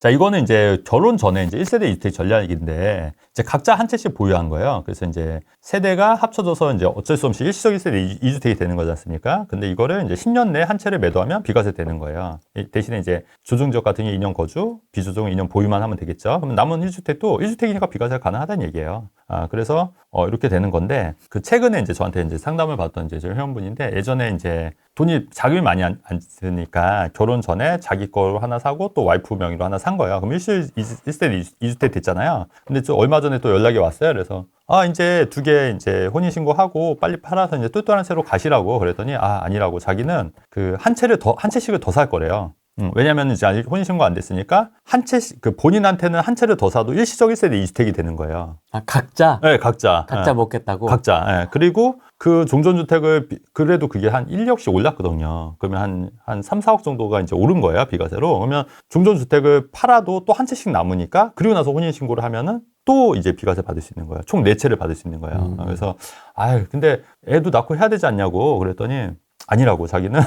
자, 이거는 이제 결혼 전에 이제 1세대 2주택 전략인데, 이제 각자 한 채씩 보유한 거예요. 그래서 이제 세대가 합쳐져서 이제 어쩔 수 없이 일시적 1세대 2주택이 되는 거지 않습니까? 근데 이거를 이제 10년 내에 한 채를 매도하면 비과세 되는 거예요. 대신에 이제 조정지역 같은 경우 2년 거주, 비조정은 2년 보유만 하면 되겠죠. 그럼 남은 1주택도 1주택이니까 비과세가 가능하다는 얘기예요. 그래서 이렇게 되는 건데, 그 최근에 이제 저한테 이제 상담을 받던 이제 회원분인데, 예전에 이제 돈이 자금이 많이 안 쓰니까 결혼 전에 자기 거 하나 사고 또 와이프 명의로 하나 산 거예요. 그럼 1세대 2주택 됐잖아요. 근데 또 얼마 전에 또 연락이 왔어요. 그래서 이제 두 개 이제 혼인신고하고 빨리 팔아서 이제 똘똘한 채로 가시라고 그랬더니 아니라고 자기는 그 한 채씩을 더 살 거래요. 왜냐면 이제 아직 혼인신고 안 됐으니까 한 채씩, 그 본인한테는 한 채를 더 사도 일시적 1세대 2주택이 되는 거예요. 각자? 네, 각자. 각자 먹겠다고? 각자. 네. 그리고 그 종전주택을, 그래도 그게 한 1억씩 올랐거든요. 그러면 한 3, 4억 정도가 이제 오른 거예요, 비과세로. 그러면 종전주택을 팔아도 또 한 채씩 남으니까, 그리고 나서 혼인신고를 하면은 또 이제 비과세 받을 수 있는 거예요. 총 4채를 받을 수 있는 거예요. 그래서, 근데 애도 낳고 해야 되지 않냐고 그랬더니, 아니라고, 자기는.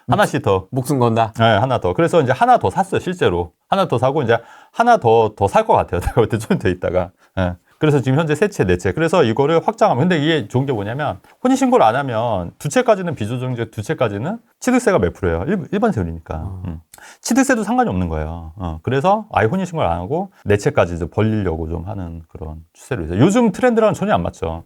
하나씩 더. 목숨 건다? 네, 하나 더. 그래서 이제 하나 더 샀어요, 실제로. 하나 더 사고, 이제 하나 더 살 것 같아요. 내가 그때 좀 더 있다가. 네. 그래서 지금 현재 3채, 4채. 그래서 이거를 확장하면. 근데 이게 좋은 게 뭐냐면, 혼인신고를 안 하면 2채까지는 비조정제 2채까지는 취득세가 몇 프로예요? 일반 세율이니까. 취득세도 상관이 없는 거예요. 그래서 아예 혼인신고를 안 하고 4채까지 이제 벌리려고 좀 하는 그런 추세로 있어요. 요즘 트렌드랑 전혀 안 맞죠.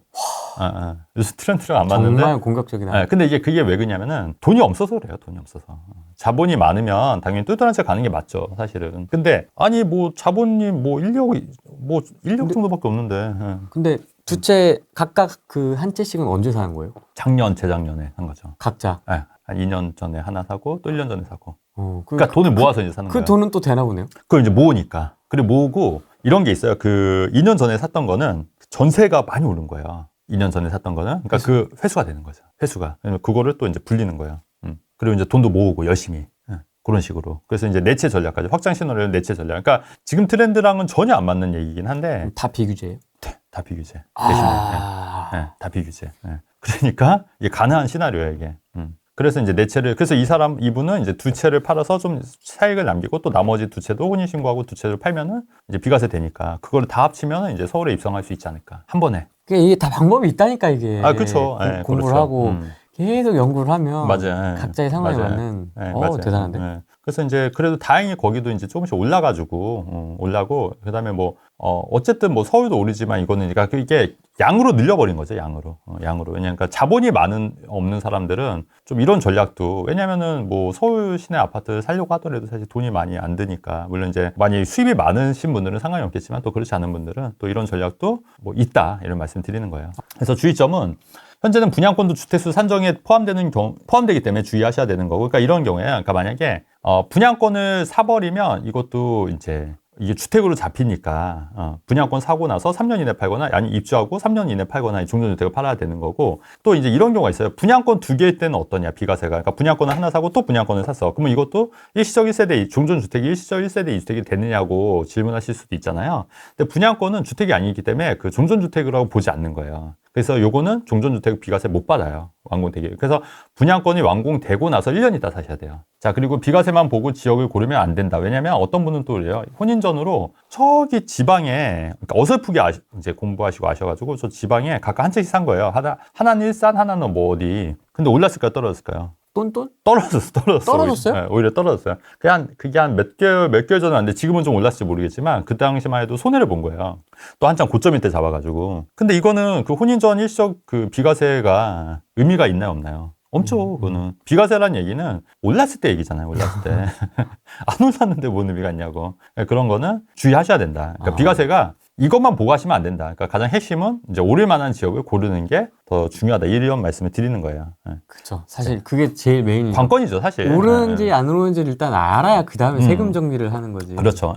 요즘 트렌드랑 안 맞는데. 정말 공격적이다. 근데 그게 왜 그러냐면은 돈이 없어서 그래요. 돈이 없어서. 자본이 많으면 당연히 똘똘한 채 가는 게 맞죠, 사실은. 근데 아니 뭐 자본이 뭐 1억 정도밖에 없는데. 근데 두 채 각각 그 한 채씩은 언제 사는 거예요? 재작년에 산 거죠. 각자? 한 2년 전에 하나 사고 또 1년 전에 사고. 그러니까 돈을 모아서 이제 사는 거예요. 그 돈은 또 되나 보네요. 그걸 이제 모으니까. 그리고 모으고 이런 게 있어요. 그 2년 전에 샀던 거는 전세가 많이 오른 거예요. 2년 전에 샀던 거는. 그러니까 그 회수가 되는 거죠. 회수가. 그거를 또 이제 불리는 거예요. 그리고 이제 돈도 모으고 열심히. 그런 식으로. 그래서 이제 내채 전략까지. 확장 신호를 내채 전략. 그러니까 지금 트렌드랑은 전혀 안 맞는 얘기긴 한데. 다 비규제예요? 네, 다 비규제. 네, 다 비규제. 그러니까 이게 가능한 시나리오예요, 이게. 그래서 이제 그래서 이분은 이제 2채를 팔아서 좀 차익을 남기고 또 나머지 2채도 혼인신고하고 2채를 팔면은 이제 비과세 되니까 그거를 다 합치면은 이제 서울에 입성할 수 있지 않을까. 한 번에. 이게 다 방법이 있다니까, 이게. 그렇죠. 공부를 그렇죠. 하고 계속 연구를 하면. 맞아요. 각자의 상황에 맞아요. 맞는. 맞아요. 대단한데? 그래서 이제 그래도 다행히 거기도 이제 조금씩 올라고, 그 다음에 어쨌든 서울도 오르지만 이거는, 그러니까 이게 양으로 늘려버린 거죠, 양으로. 왜냐면 자본이 없는 사람들은 좀 이런 전략도, 왜냐면은 서울 시내 아파트 살려고 하더라도 사실 돈이 많이 안 드니까, 물론 이제 많이 수입이 많으신 분들은 상관이 없겠지만 또 그렇지 않은 분들은 또 이런 전략도 있다, 이런 말씀 드리는 거예요. 그래서 주의점은 현재는 분양권도 주택수 산정에 포함되기 때문에 주의하셔야 되는 거고, 그러니까 이런 경우에, 그러니까 만약에 분양권을 사버리면 이것도 이제 이게 주택으로 잡히니까 분양권 사고 나서 3년 이내 팔거나, 아니 입주하고 3년 이내 팔거나 종전주택을 팔아야 되는 거고, 또 이제 이런 경우가 있어요. 분양권 2개일 때는 어떠냐, 비과세가. 그러니까 분양권을 하나 사고 또 분양권을 샀어. 그러면 이것도 일시적 1세대 종전주택이 일시적 1세대 2주택이 되느냐고 질문하실 수도 있잖아요. 근데 분양권은 주택이 아니기 때문에 그 종전주택이라고 보지 않는 거예요. 그래서 요거는 종전주택 비과세 못 받아요. 완공되기. 그래서 분양권이 완공되고 나서 1년 있다 사셔야 돼요. 자, 그리고 비과세만 보고 지역을 고르면 안 된다. 왜냐면 어떤 분은 또 그래요. 혼인 전으로 저기 지방에, 그러니까 어설프게 이제 공부하시고 아셔가지고 저 지방에 각각 한 채씩 산 거예요. 하나는 일산, 하나는 어디. 근데 올랐을까요? 떨어졌을까요? 똔똔? 떨어졌어요? 네, 오히려 떨어졌어요. 그게 한 몇 개월 전은 안 돼. 지금은 좀 올랐을지 모르겠지만, 그 당시만 해도 손해를 본 거예요. 또 한참 고점일 때 잡아가지고. 근데 이거는 그 혼인 전 일시적 그 비과세가 의미가 있나요, 없나요? 없죠, 그거는. 비과세라는 얘기는 올랐을 때 얘기잖아요, 올랐을 때. 안 올랐는데 뭔 의미가 있냐고. 그런 거는 주의하셔야 된다. 그러니까 비과세가 이것만 보고 하시면 안 된다. 그러니까 가장 핵심은 이제 오를 만한 지역을 고르는 게 더 중요하다. 이런 말씀을 드리는 거예요. 그렇죠. 사실 그게 제일 메인 관건이죠, 사실. 오르는지 안 오르는지를 일단 알아야 그 다음에 세금 정리를 하는 거지. 그렇죠.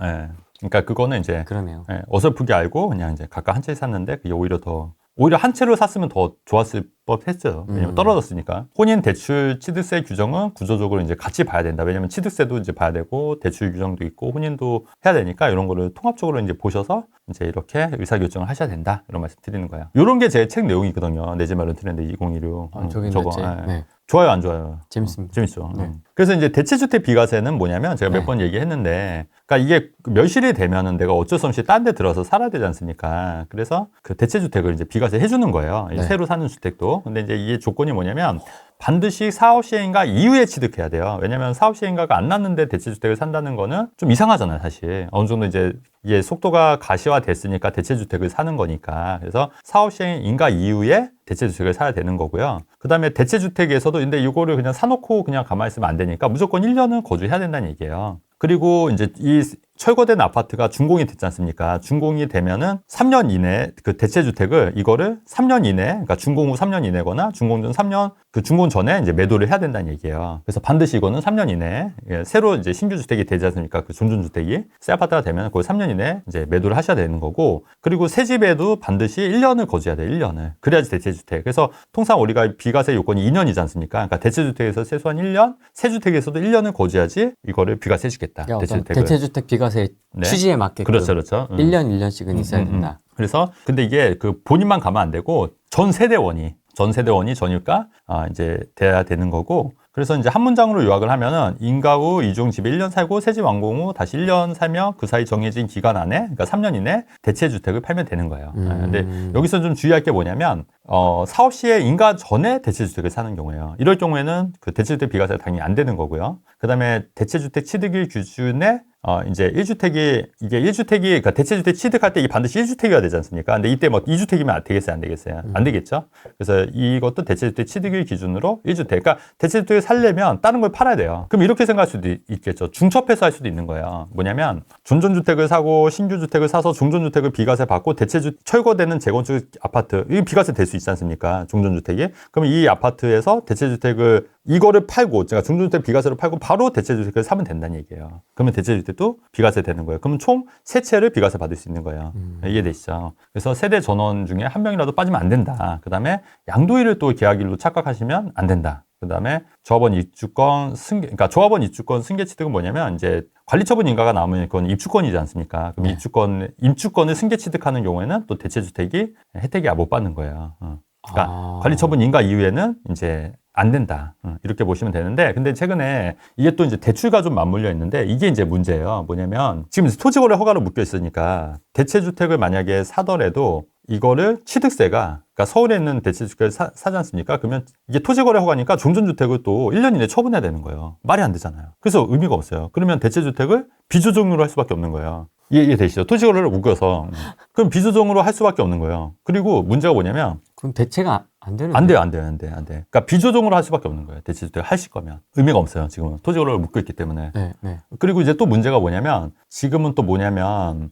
그러니까 그거는 이제 그러네요. 어설프게 알고 그냥 이제 각각 한 채 샀는데 그게 오히려 한 채로 샀으면 더 좋았을 법했어요. 왜냐면 떨어졌으니까. 혼인 대출 취득세 규정은 구조적으로 이제 같이 봐야 된다. 왜냐면 취득세도 이제 봐야 되고 대출 규정도 있고 혼인도 해야 되니까 이런 거를 통합적으로 이제 보셔서 이제 이렇게 의사결정을 하셔야 된다. 이런 말씀 드리는 거예요. 이런 게 제 책 내용이거든요. 내 집 마련 트렌드 2016. 저거. 네. 좋아요, 안 좋아요? 재밌습니다. 재밌죠. 네. 그래서 이제 대체주택 비과세는 뭐냐면 제가 몇 네. 번 얘기했는데, 그러니까 이게 멸실이 되면은 내가 어쩔 수 없이 딴 데 들어서 살아야 되지 않습니까? 그래서 그 대체주택을 이제 비과세 해주는 거예요. 이 네. 새로 사는 주택도. 근데 이제 이게 조건이 뭐냐면 반드시 사업 시행인가 이후에 취득해야 돼요. 왜냐면 사업 시행인가가 안 났는데 대체주택을 산다는 거는 좀 이상하잖아요, 사실. 어느 정도 이제 이게 속도가 가시화됐으니까 대체주택을 사는 거니까. 그래서 사업 시행인가 이후에 대체주택을 사야 되는 거고요. 그 다음에 대체주택에서도 근데 이거를 그냥 사놓고 그냥 가만히 있으면 안 되니까 무조건 1년은 거주해야 된다는 얘기예요. 그리고 이제 이 철거된 아파트가 준공이 됐지 않습니까? 준공이 되면은 3년 이내 그 대체주택을 이거를 3년 이내, 그러니까 준공 후 3년 이내거나 준공 전 3년, 그 준공 전에 이제 매도를 해야 된다는 얘기예요. 그래서 반드시 이거는 3년 이내, 새로 이제 신규 주택이 되지 않습니까? 그 존존주택이 새 아파트가 되면 거의 3년 이내 이제 매도를 하셔야 되는 거고, 그리고 새 집에도 반드시 1년을 거주해야 돼요. 1년을. 그래야지 대체주택. 그래서 통상 우리가 비과세 요건이 2년이지 않습니까? 그러니까 대체주택에서 최소한 1년, 새 주택에서도 1년을 거주해야지 이거를 비과세 해주겠다. 대체주택을. 대체주택 비과세 네. 취지에 맞게 그렇죠, 그렇죠. 1년 1년씩은 있어야 된다. 그래서 근데 이게 그 본인만 가면 안 되고 전 세대원이 전일까 이제 돼야 되는 거고. 그래서 이제 한 문장으로 요약을 하면은 인가 후 이중 집에 1년 살고 새 집 완공 후 다시 1년 살며 그 사이 정해진 기간 안에, 그러니까 3년 이내 대체주택을 팔면 되는 거예요. 근데 여기서 좀 주의할 게 뭐냐면 사업 시에 인가 전에 대체주택을 사는 경우예요. 이럴 경우에는 그 대체주택 비과세가 당연히 안 되는 거고요. 그다음에 대체주택 취득일 기준에 이제 1주택이, 이게 1주택이, 그러니까 대체주택 취득할 때 이게 반드시 1주택이어야 되지 않습니까? 근데 이때 뭐 2주택이면 되겠어요? 안 되겠어요? 안 되겠죠? 그래서 이것도 대체주택 취득일 기준으로 1주택. 그러니까 대체주택을 살려면 다른 걸 팔아야 돼요. 그럼 이렇게 생각할 수도 있겠죠. 중첩해서 할 수도 있는 거예요. 뭐냐면 존존주택을 사고 신규주택을 사서 종존주택을 비과세 받고 철거되는 재건축 아파트, 이게 비과세 될 수 있지 않습니까? 종존주택이. 그럼 이 아파트에서 대체주택을 이거를 팔고, 제가 중전주택 비과세로 팔고 바로 대체주택을 사면 된다는 얘기예요. 그러면 대체주택도 비과세 되는 거예요. 그러면 총 세 채를 비과세 받을 수 있는 거예요. 이해되시죠? 그래서 세대 전원 중에 한 명이라도 빠지면 안 된다. 그 다음에 양도일을 또 계약일로 착각하시면 안 된다. 그 다음에 조합원 입주권 승계, 그러니까 조합원 입주권 승계 취득은 뭐냐면 이제 관리처분 인가가 나오면 그건 입주권이지 않습니까? 그럼 입주권을 승계 취득하는 경우에는 또 대체주택이 혜택이 못 받는 거예요. 그러니까 관리처분 인가 이후에는 이제 안 된다. 이렇게 보시면 되는데, 근데 최근에 이게 또 이제 대출과 좀 맞물려 있는데, 이게 이제 문제예요. 뭐냐면, 지금 토지거래 허가로 묶여 있으니까, 대체주택을 만약에 사더라도, 이거를 취득세가, 그러니까 서울에 있는 대체주택을 사지 않습니까? 그러면 이게 토지거래 허가니까 종전주택을 또 1년 이내에 처분해야 되는 거예요. 말이 안 되잖아요. 그래서 의미가 없어요. 그러면 대체주택을 비조정으로 할 수밖에 없는 거예요. 이해되시죠? 토지거래를 묶여서. 그럼 비조정으로 할 수밖에 없는 거예요. 그리고 문제가 뭐냐면, 그럼 대체가 안 되는 안 돼요. 그러니까 비조정으로 할 수밖에 없는 거예요. 대체주택을 하실 거면. 의미가 없어요. 지금은. 토지거래를 묶여 있기 때문에. 네. 그리고 이제 또 문제가 뭐냐면, 지금은 또 뭐냐면,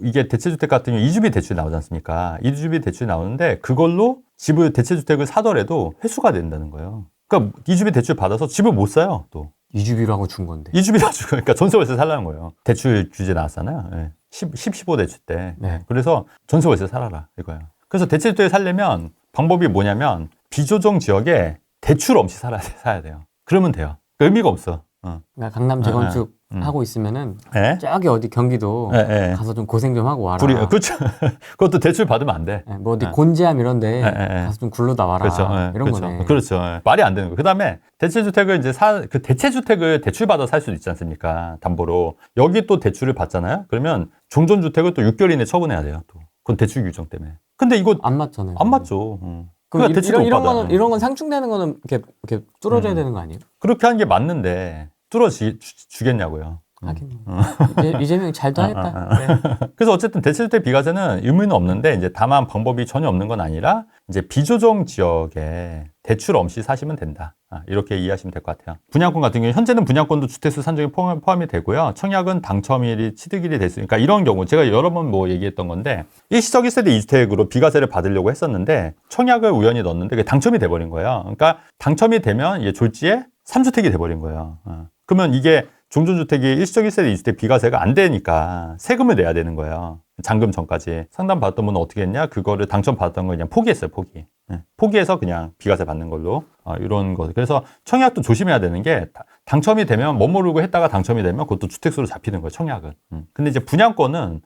이게 대체주택 같은 경우 이주비 대출이 나오지 않습니까? 이주비 대출이 나오는데, 그걸로 집을, 대체주택을 사더라도 회수가 된다는 거예요. 그러니까 이주비 대출 받아서 집을 못 사요, 또. 이주비라고 준 건데. 이주비라고 주고, 그러니까 전세월세 살라는 거예요. 대출 규제 나왔잖아요. 네. 15 대출 때. 네. 그래서 전세월세 살아라, 이거예요. 그래서 대체주택을 살려면 방법이 뭐냐면 비조정 지역에 대출 없이 사야 돼요. 그러면 돼요. 의미가 없어. 그러니까 강남 재건축 하고 있으면은 네? 저기 어디 경기도 네. 가서 좀 고생 좀 하고 와라. 그렇죠. 그것도 대출 받으면 안 돼. 뭐 어디 곤지암 이런데 가서 좀 굴러다 와라. 이런 거네. 그렇죠. 말이 안 되는 거예요. 그 다음에 대체주택을 이제 그 대체주택을 대출받아 살 수도 있지 않습니까? 담보로. 여기 또 대출을 받잖아요. 그러면 종전주택을 또 6개월 이내에 처분해야 돼요. 또. 그건 대출 규정 때문에. 근데 이거 안 맞잖아요. 안 맞죠. 그럼 이런 거는 이런 건 상충되는 거는 이렇게 뚫어줘야 되는 거 아니에요? 그렇게 하는 게 맞는데 뚫어주겠냐고요. 하긴 이재명이 잘도 하겠다. 네. 그래서 어쨌든 대체주택 비과세는 의무는 없는데 이제 다만 방법이 전혀 없는 건 아니라 이제 비조정 지역에 대출 없이 사시면 된다. 이렇게 이해하시면 될 것 같아요. 분양권 같은 경우 현재는 분양권도 주택수 산정에 포함이 되고요. 청약은 당첨일이 취득일이 됐으니까 이런 경우 제가 여러 번 얘기했던 건데 일시적 1세대 2주택으로 비과세를 받으려고 했었는데 청약을 우연히 넣었는데 그게 당첨이 돼버린 거예요. 그러니까 당첨이 되면 이게 졸지에 3주택이 돼버린 거예요. 그러면 이게 종전주택이 일시적 1세대 2주택 비과세가 안 되니까 세금을 내야 되는 거예요. 잔금 전까지. 상담 받았던 분은 어떻게 했냐? 그거를 당첨 받았던 거 그냥 포기했어요, 포기. 포기해서 그냥 비과세 받는 걸로. 이런 거. 그래서 청약도 조심해야 되는 게 당첨이 되면 멋모르고 했다가 당첨이 되면 그것도 주택수로 잡히는 거예요, 청약은. 근데 이제 분양권은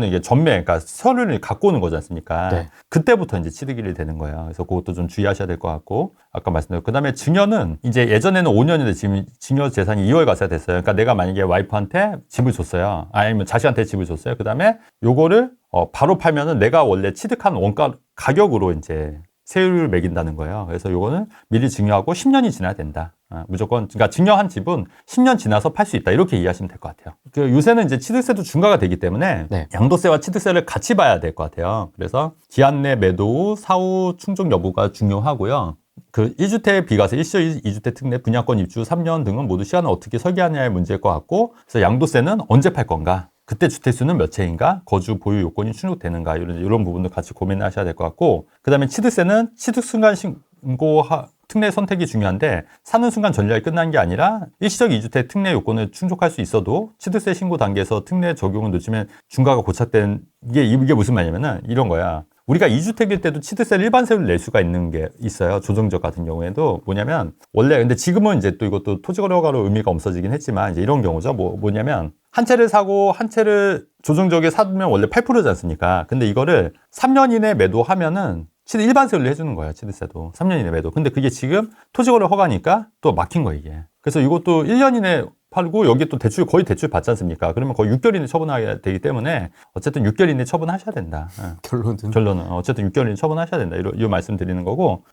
이게 전매, 그러니까 서류를 갖고 오는 거지 않습니까? 네. 그때부터 이제 취득일이 되는 거예요. 그래서 그것도 좀 주의하셔야 될 것 같고, 아까 말씀드렸고, 그 다음에 증여는 이제 예전에는 5년인데 지금 증여 재산이 2월 가세가 됐어요. 그러니까 내가 만약에 와이프한테 집을 줬어요. 아니면 자식한테 집을 줬어요. 그 다음에 요거를 바로 팔면은 내가 원래 취득한 원가 가격으로 이제 세율을 매긴다는 거예요. 그래서 요거는 미리 증여하고 10년이 지나야 된다. 무조건, 그러니까 증여한 집은 10년 지나서 팔 수 있다. 이렇게 이해하시면 될 것 같아요. 요새는 이제 취득세도 중과가 되기 때문에 네. 양도세와 취득세를 같이 봐야 될 것 같아요. 그래서 기한 내 매도 후 사후 충족 여부가 중요하고요. 그 1주택 비과세, 일시적 2주택 특례, 분양권 입주 3년 등은 모두 시간을 어떻게 설계하냐의 문제일 것 같고, 그래서 양도세는 언제 팔 건가? 그때 주택수는 몇 채인가? 거주 보유 요건이 충족되는가? 이런 부분도 같이 고민하셔야 될 것 같고, 그 다음에 취득세는 취득 순간 신고 특례 선택이 중요한데, 사는 순간 전략이 끝난 게 아니라 일시적 2주택 특례 요건을 충족할 수 있어도 취득세 신고 단계에서 특례 적용을 놓치면 중과가 고착된 이게 무슨 말이냐면은 이런 거야. 우리가 2주택일 때도 취득세를 일반세율을 낼 수가 있는 게 있어요. 조정적 같은 경우에도 뭐냐면 원래 근데 지금은 이제 또 이것도 토지거래허가로 의미가 없어지긴 했지만 이제 이런 경우죠. 뭐냐면 한 채를 사고 한 채를 조정적에 사면 원래 8%지 않습니까? 근데 이거를 3년 이내 매도하면은 일반세율로 해주는 거야, 취득세도. 3년 이내 매도. 근데 그게 지금 토지거래 허가니까 또 막힌 거야, 이게. 그래서 이것도 1년 이내 팔고 여기 또 거의 대출 받지 않습니까? 그러면 거의 6개월 이내 처분하게 되기 때문에 어쨌든 6개월 이내 처분하셔야 된다. 결론은 어쨌든 6개월 이내 처분하셔야 된다. 이런 말씀 드리는 거고,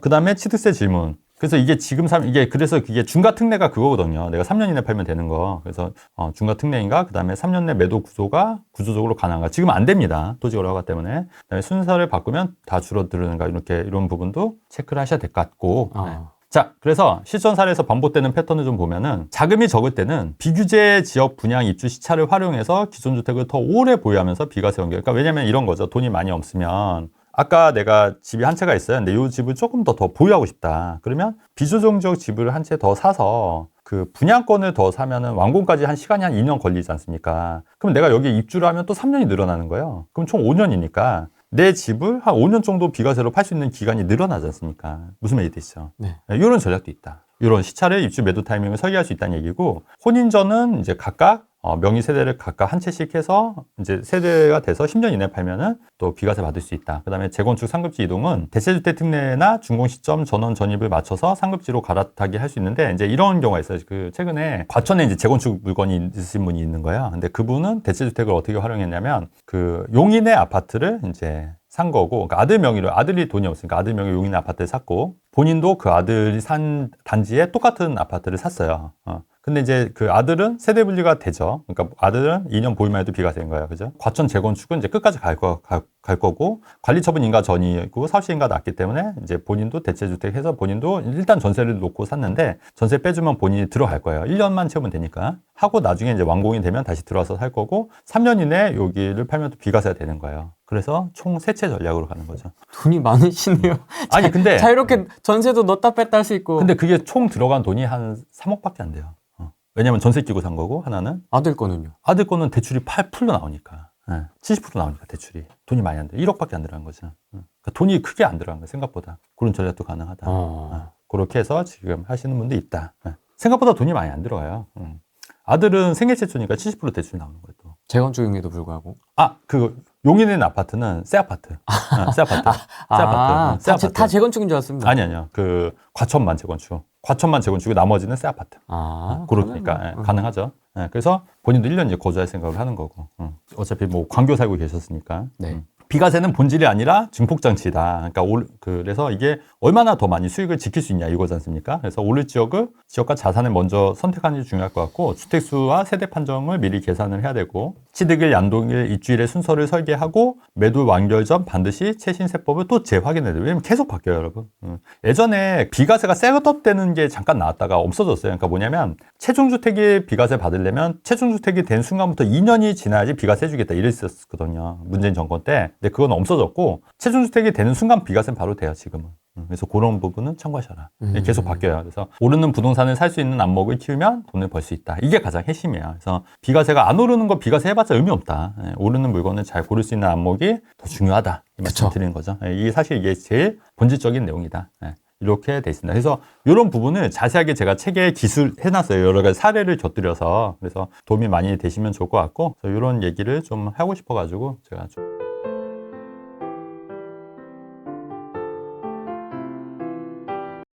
그 다음에 취득세 질문. 그래서 이게 지금 그래서 그게 중과 특례가 그거거든요. 내가 3년 이내 팔면 되는 거. 그래서 중과 특례인가? 그 다음에 3년 내 매도 구조가 구조적으로 가능한가? 지금 안 됩니다. 토지거래 허가 때문에. 그다음에 순서를 바꾸면 다 줄어드는가? 이런 부분도 체크를 하셔야 될 것 같고. 네. 자, 그래서 실전 사례에서 반복되는 패턴을 좀 보면은 자금이 적을 때는 비규제 지역 분양 입주 시차를 활용해서 기존 주택을 더 오래 보유하면서 비과세 연결. 그러니까 왜냐면 이런 거죠. 돈이 많이 없으면 아까 내가 집이 한 채가 있어요. 근데 이 집을 조금 더 보유하고 싶다. 그러면 비조정적 집을 한 채 더 사서 그 분양권을 더 사면은 완공까지 한 시간이 한 2년 걸리지 않습니까? 그럼 내가 여기 입주를 하면 또 3년이 늘어나는 거예요. 그럼 총 5년이니까 내 집을 한 5년 정도 비과세로 팔 수 있는 기간이 늘어나지 않습니까? 무슨 말이 되시죠? 네. 이런 전략도 있다. 이런 시차를 입주 매도 타이밍을 설계할 수 있다는 얘기고, 혼인전은 이제 각각 명의 세대를 각각 한 채씩 해서 이제 세대가 돼서 10년 이내 팔면은 또 비과세 받을 수 있다. 그 다음에 재건축 상급지 이동은 대체주택 특례나 준공 시점 전원 전입을 맞춰서 상급지로 갈아타기 할 수 있는데, 이제 이런 경우가 있어요. 그 최근에 과천에 이제 재건축 물건이 있으신 분이 있는 거예요. 근데 그분은 대체주택을 어떻게 활용했냐면 그 용인의 아파트를 이제 산 거고, 그러니까 아들 명의로, 아들이 돈이 없으니까 아들 명의로 용인 아파트를 샀고, 본인도 그 아들이 산 단지에 똑같은 아파트를 샀어요. 근데 이제 그 아들은 세대 분리가 되죠. 그러니까 아들은 2년 보유만 해도 비과세인 거예요. 그죠? 과천 재건축은 이제 끝까지 갈 거고, 관리처분 인가 전이고 사업시 인가 났기 때문에 이제 본인도 대체주택 해서 본인도 일단 전세를 놓고 샀는데 전세 빼주면 본인이 들어갈 거예요. 1년만 채우면 되니까. 하고 나중에 이제 완공이 되면 다시 들어와서 살 거고, 3년 이내에 여기를 팔면 또 비과세가 되는 거예요. 그래서 총 3채 전략으로 가는 거죠. 돈이 많으시네요. 아니, 근데. 자유롭게 전세도 넣었다 뺐다 할 수 있고. 근데 그게 총 들어간 돈이 한 3억밖에 안 돼요. 왜냐면 전세 끼고 산 거고, 하나는. 아들 거는요? 아들 거는 대출이 8% 나오니까. 70% 나오니까 대출이. 돈이 많이 안 돼. 1억밖에 안 들어간 거죠. 그러니까 돈이 크게 안 들어간 거예요, 생각보다. 그런 전략도 가능하다. 그렇게 해서 지금 하시는 분도 있다. 생각보다 돈이 많이 안 들어가요. 아들은 생애최초니까 70% 대출이 나오는 거예요, 또. 재건축임에도 불구하고. 용인에 있는 아파트는 새 아파트. 새 아파트. 새 아파트. 다 재건축인 줄 알았습니다. 아니요. 그 과천만 재건축. 과천만 재건축이고 나머지는 새 아파트. 그러니까 가능하죠. 그래서 본인도 1년 이제 거주할 생각을 하는 거고. 어차피 뭐 광교 살고 계셨으니까. 네. 비과세는 본질이 아니라 증폭장치다. 그러니까 그래서 이게 얼마나 더 많이 수익을 지킬 수 있냐 이거지 않습니까? 그래서 오를 지역과 자산을 먼저 선택하는 게 중요할 것 같고, 주택수와 세대 판정을 미리 계산을 해야 되고, 취득일, 양도일, 입주일의 순서를 설계하고, 매도 완결 전 반드시 최신세법을 또 재확인해야 돼요. 왜냐면 계속 바뀌어요, 여러분. 예전에 비과세가 셋업되는 게 잠깐 나왔다가 없어졌어요. 그러니까 뭐냐면 최종주택이 비과세 받으려면 최종주택이 된 순간부터 2년이 지나야지 비과세 해주겠다 이랬었거든요. 문재인 정권 때. 근데 그건 없어졌고, 최종주택이 되는 순간 비과세는 바로 돼요, 지금은. 그래서 그런 부분은 참고하셔라. 계속 바뀌어요. 그래서 오르는 부동산을 살 수 있는 안목을 키우면 돈을 벌 수 있다. 이게 가장 핵심이에요. 그래서 비과세가 안 오르는 거 비과세 해봤자 의미 없다. 오르는 물건을 잘 고를 수 있는 안목이 더 중요하다. 이 말씀 드리는 거죠. 이게 사실 이게 제일 본질적인 내용이다. 이렇게 돼 있습니다. 그래서 이런 부분을 자세하게 제가 책에 기술해놨어요. 여러 가지 사례를 곁들여서. 그래서 도움이 많이 되시면 좋을 것 같고, 이런 얘기를 좀 하고 싶어가지고 제가 좀